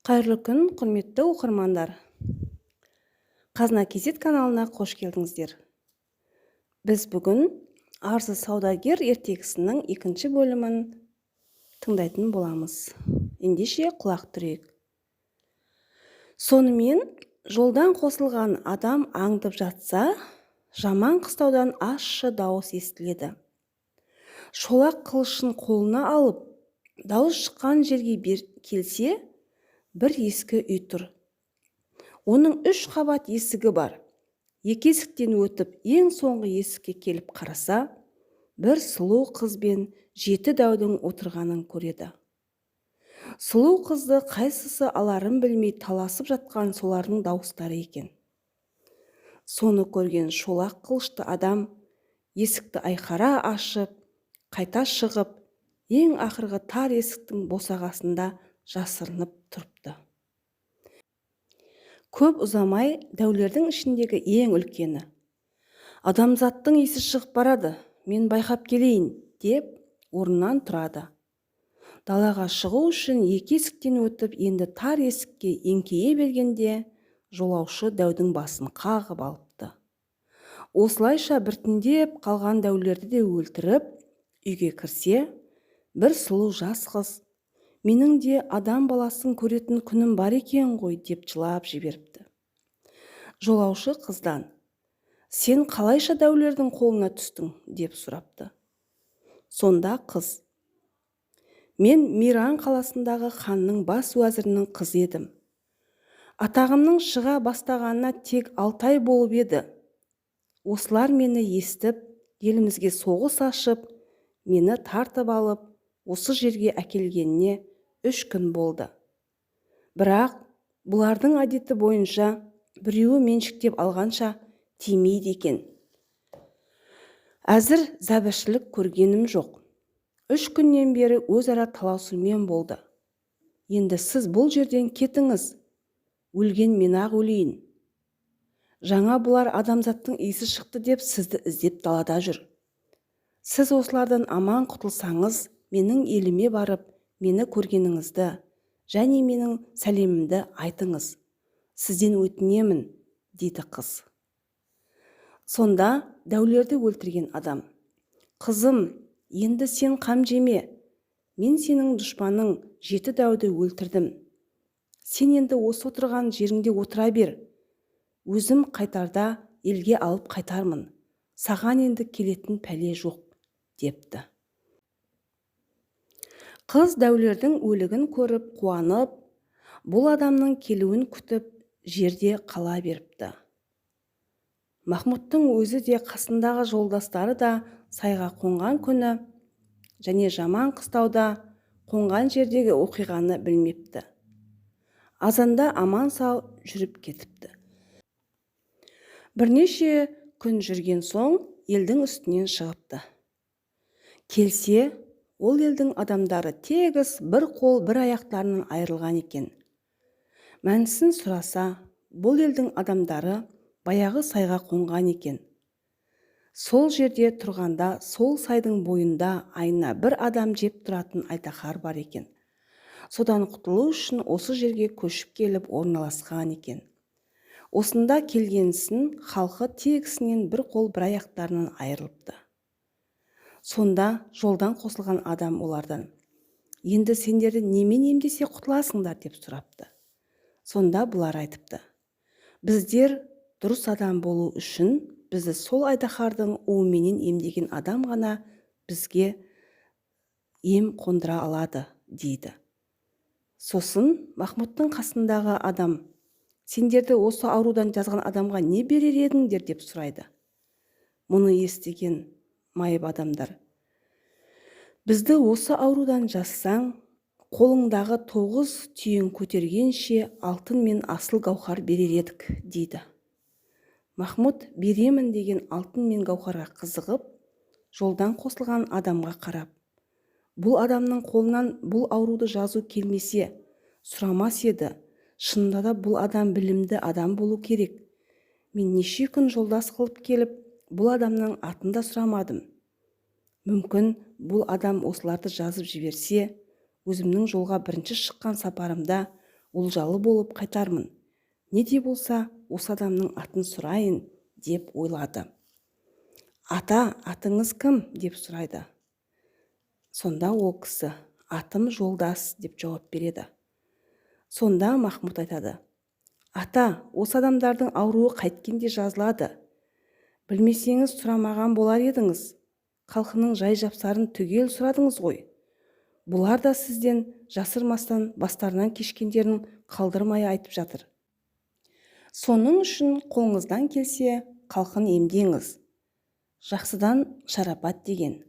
Қайырлы күн, құрметті оқырмандар. Қазына Кезет каналына қош келдіңіздер. Біз бүгін Арсыз саудагер ертегісінің екінші бөлімін тыңдайтын боламыз. Ендеше құлақ түрейік. Сонымен жолдан қосылған адам аңдып жатса, жаман қыстаудан ащы дауыс естіледі. Шолақ қылышын қолына алып, дауыс шыққан жерге келсе, бір ескі үй тұр. Оның 3 қабат есігі бар. Екі есіктен өтіп, ең соңғы есікке келіп қараса, бір сұлу қыз бен 7 дәудің отырғанын көреді. Сұлу қызды қайсысы аларын білмей таласып жатқан солардың дауыстары екен. Соны көрген шолақ қылышты адам есікті айқара ашып, қайта шығып, ең ақырғы тар есіктің босағасында жасырынып тұрыпты. Көп ұзамай дәулердің ішіндегі ең үлкені: "Адамзаттың есі шығып барады, мен байқап келейін", деп орнынан тұрады. Далаға шығу үшін екі есіктен өтіп, енді тар есікке еңкейе бергенде, жолаушы дәудің басын қағып алыпты. Осылайша біртіндеп қалған дәулерді де өлтіріп, үйге кірсе, бір сұлу жас қыз: "Менің де адам баласын көретін күнім бар екен ғой", деп жылап жіберіпті. Жолаушы қыздан: "Сен қалайша дәулердің қолына түстің?" деп сұрапты. Сонда қыз: "Мен Миран қаласындағы ханның бас уәзірінің қызы едім. Атағымның шыға бастағанына тек 6 ай болып еді. Осылар мені естіп, елімізге соғыс ашып, мені тартып алып, осы жерге әкелгеніне 3 күн болды. Бірақ бұлардың әдеті бойынша біреуі меншіктеп алғанша тимейді екен. Әзір зәбіршілік көргенім жоқ. 3 күннен бері өзара таласумен болды. Енді сіз бұл жерден кетіңіз, өлген мен ақ өлейін. Жаңа бұлар адамзаттың иісі шықты деп сізді іздеп далада жүр. Сіз осылардан аман құтылсаңыз, менің еліме барып, мені көргеніңізді және менің сәлемімді айтыңыз. Сізден өтінемін", дейді қыз. Сонда дәулерді өлтірген адам: "Қызым, енді сен қам жеме. Мен сенің дұшпаның 7 дәуді өлтірдім. Сен енді осы отырған жеріңде отыра бер. Өзім қайтарда елге алып қайтармын. Саған енді келетін пәле жоқ", депті. Қыз дәулердің өлігін көріп қуанып, бұл адамның келуін күтіп, жерде қала беріпті. Махмұттың өзі де қасындағы жолдастары да сайға қонған күні және жаман қыстауда қонған жердегі оқиғаны білмепті. Азанда аман сау жүріп кетіпті. Бірнеше күн жүрген соң елдің үстінен шығыпты. Келсе, ол елдің адамдары тегіс бір қол бір аяқтарынан айырылған екен. Мәнісін сұраса, бұл елдің адамдары баяғы сайға қонған екен. Сол жерде тұрғанда, сол сайдың бойында айына бір адам жеп тұратын айтақар бар екен. Содан құтылу үшін осы жерге көшіп келіп орналасқан екен. Осында келгенсін халқы тегісінен бір қол бір аяқтарынан айырылыпты. Сонда жолдан қосылған адам олардан: "Енді сендерді немен емдесе құтыласыңдар?" деп сұрапты. Сонда бұлар айтыпты: "Біздер дұрыс адам болу үшін бізді сол айдаһардың уыменен емдеген адам ғана бізге ем қондыра алады", дейді. Сосын Махмұттың қасындағы адам: "Сендерді осы аурудан жазған адамға не берер едіңдер?" деп сұрайды. Мұны естіген майып адамдар: "Бізді осы аурудан жазсаң, қолыңдағы 9 түйін көтергенше алтын мен асыл гауһар берер едік", дейді. Махмұт беремін деген алтын мен гауһарға қызығып, жолдан қосылған адамға қарап: "Бұл адамның қолынан бұл ауруды жазу келмесе, сұрамас еді. Шынында да бұл адам білімді адам болу керек. Мен неше күн жолдас қылып келіп, бұл адамның атын да сұрамадым. Мүмкін бұл адам осыларды жазып жіберсе, өзімнің жолға бірінші шыққан сапарымда олжалы болып қайтармын. Не де болса осы адамның атын сұрайын деп ойлады. Ата, атыңыз кім? Деп сұрайды. Сонда ол кісі, атым Жолдас деп жауап береді. Сонда Махмұт айтады. Ата, осы адамдардың ауруы қайткенде жазылады. Білмесеңіз сұрамаған болар едіңіз. Халқының жай жапсарын түгел сұрадыңыз ғой. Бұлар да сізден жасырмастан бастарынан кешкендерін қалдырмай айтып жатыр. Соның үшін қолыңыздан келсе, халқын емдеңіз. Жақсыдан шарапат деген.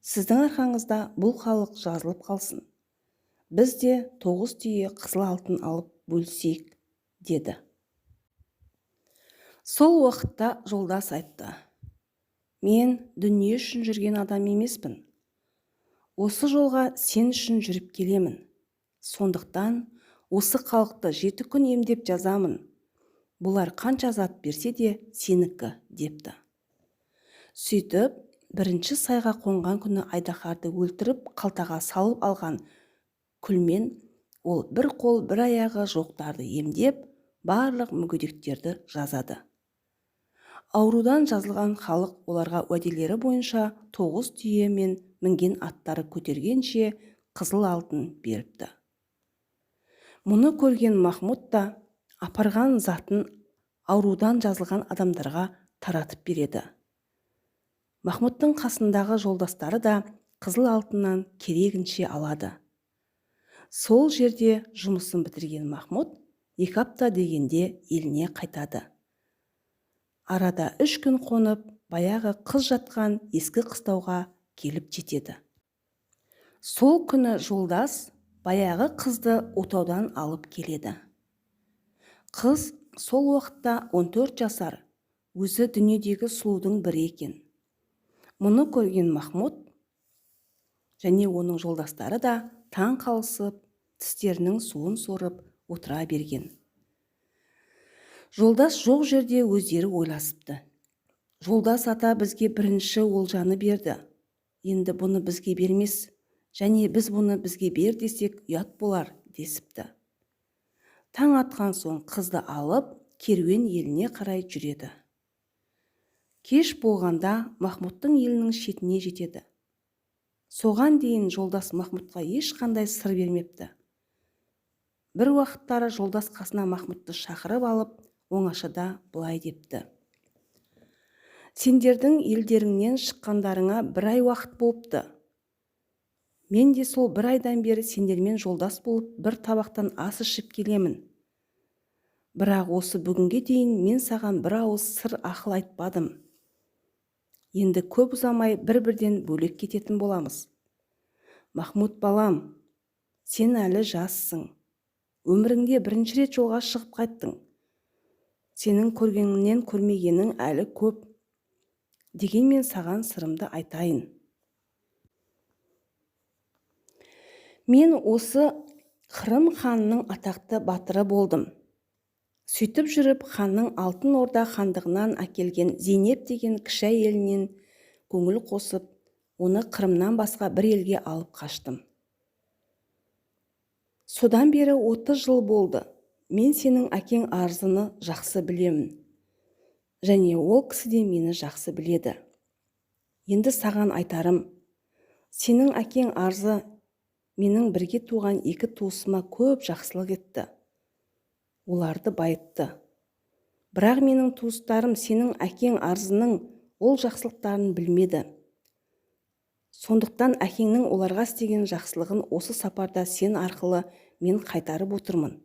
Сіздің арқаңызда бұл халық жазылып қалсын. Біз де 9 түйе қызыл алтын алып бөлісейік, деді. Сол уақытта Жолдас айтты. Мен дүние үшін жүрген адам емеспін. Осы жолға сен үшін жүріп келемін. Сондықтан осы халықты 7 күн емдеп жазамын. Бұлар қанша зат берсе де сенікі, депті. Сөйтіп, бірінші сайға қонған күні айдаһарды өлтіріп қалтаға салып алған күлмен ол бір қол бір аяғы жоқтарды емдеп, барлық мүгедектерді жазады. Аурудан жазылған халық оларға уәделері бойынша 9 түйе мен мінген аттары көтергенше қызыл алтын беріпті. Мұны көрген Махмұт та апарған затын аурудан жазылған адамдарға таратып береді. Махмұттың қасындағы жолдастары да қызыл алтыннан керегінше алады. Сол жерде жұмысын бітірген Махмұт 2 апта дегенде еліне қайтады. Арада 3 күн қонып, баяғы қыз жатқан ескі қыстауға келіп жетеді. Сол күні Жолдас баяғы қызды отаудан алып келеді. Қыз сол уақытта 14 жасар, өзі дүниедегі сұлудың бірі екен. Мұны көрген Махмұт және оның жолдастары да таң қалысып, тістерінің суын сорып отыра берген. Жолдас жоқ жерде өздері ойласыпты. Жолдас ата бізге бірінші олжаны берді. Енді бұны бізге бермес, және біз бұны бізге бер десек ұят болар, десіпті. Таң атқан соң қызды алып, керуен еліне қарай жүреді. Кеш болғанда Махмұттың елінің шетіне жетеді. Соған дейін Жолдас Махмұтқа ешқандай сыр бермепті. Бір уақыттары Жолдас қасына Махмұтты шақырып алып, оңашада былай депті. Сендердің елдеріңнен шыққандарыңа 1 ай уақыт болыпты. Мен де сол 1 айдан бері сендермен жолдас болып, бір табақтан ас ішіп келемін. Бірақ осы бүгінге дейін мен саған бір ауыз сыр ақыл айтпадым. Енді көп ұзамай бір-бірден бөлек кететін боламыз. Махмұт балам, сен әлі жассың. Өміріңде бірінші рет жолға шығып қайттың. Сенің көргеніңнен көрмегенің әлі көп. Дегенмен саған сырымды айтайын. Мен осы Қырым ханның атақты батыры болдым. Сөйтіп жүріп, ханның Алтын Орда хандығынан әкелген Зейнеп деген кіші әйелінен көңіл қосып, оны Қырымнан басқа бір елге алып қаштым. Содан бері 30 жыл болды. Мен сенің әкең Арзыны жақсы білемін. Және ол кісі де мені жақсы біледі. Енді саған айтарым, сенің әкең Арзы менің бірге туған 2 туысыма көп жақсылық етті. Оларды байытты. Бірақ менің туыстарым сенің әкең Арзының ол жақсылықтарын білмеді. Сондықтан әкеңнің оларға істеген жақсылығын осы сапарда сен арқылы мен қайтарып отырмын.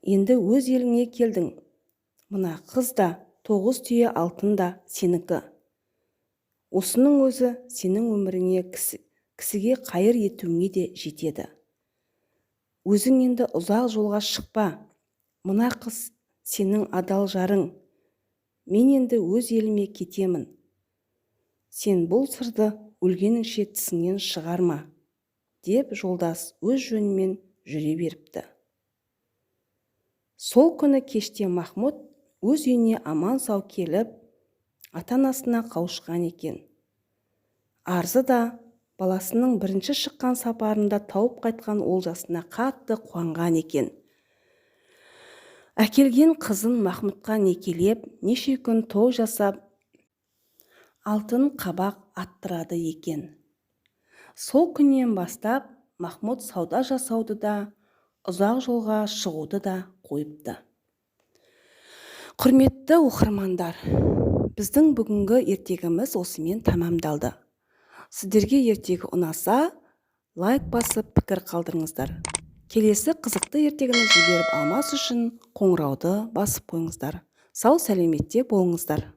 Енді өз еліңе келдің. Мына қыз да 9 түйе алтын да сенікі. Осының өзі сенің өміріңе кісіге қайыр етуіңе де жетеді. Өзің енді ұзақ жолға шықпа. Мына қыз сенің адал жарың. Мен енді өз еліме кетемін. Сен бұл сырды өлгеніңше тісіңнен шығарма, деп Жолдас өз жөнімен жүре беріпті. Сол күні кеште Махмұт өз үйіне аман сау келіп, ата-анасына қауышқан екен. Арзы да баласының бірінші шыққан сапарында тауып қайтқан олжасына қатты қуанған екен. Әкелген қызын Махмұтқа некелеп, неше күн той жасап, алтын қабақ аттырады екен. Сол күннен бастап Махмұт сауда жасауды да, ұзақ жолға шығуды да қойыпты. Құрметті оқырмандар, біздің бүгінгі ертегіміз осымен тамамдалды. Сіздерге ертегі ұнаса, лайк басып пікір қалдырыңыздар. Келесі қызықты ертегіні жіберіп алмас үшін қоңырауды басып қойыңыздар. Сау сәлеметте болыңыздар.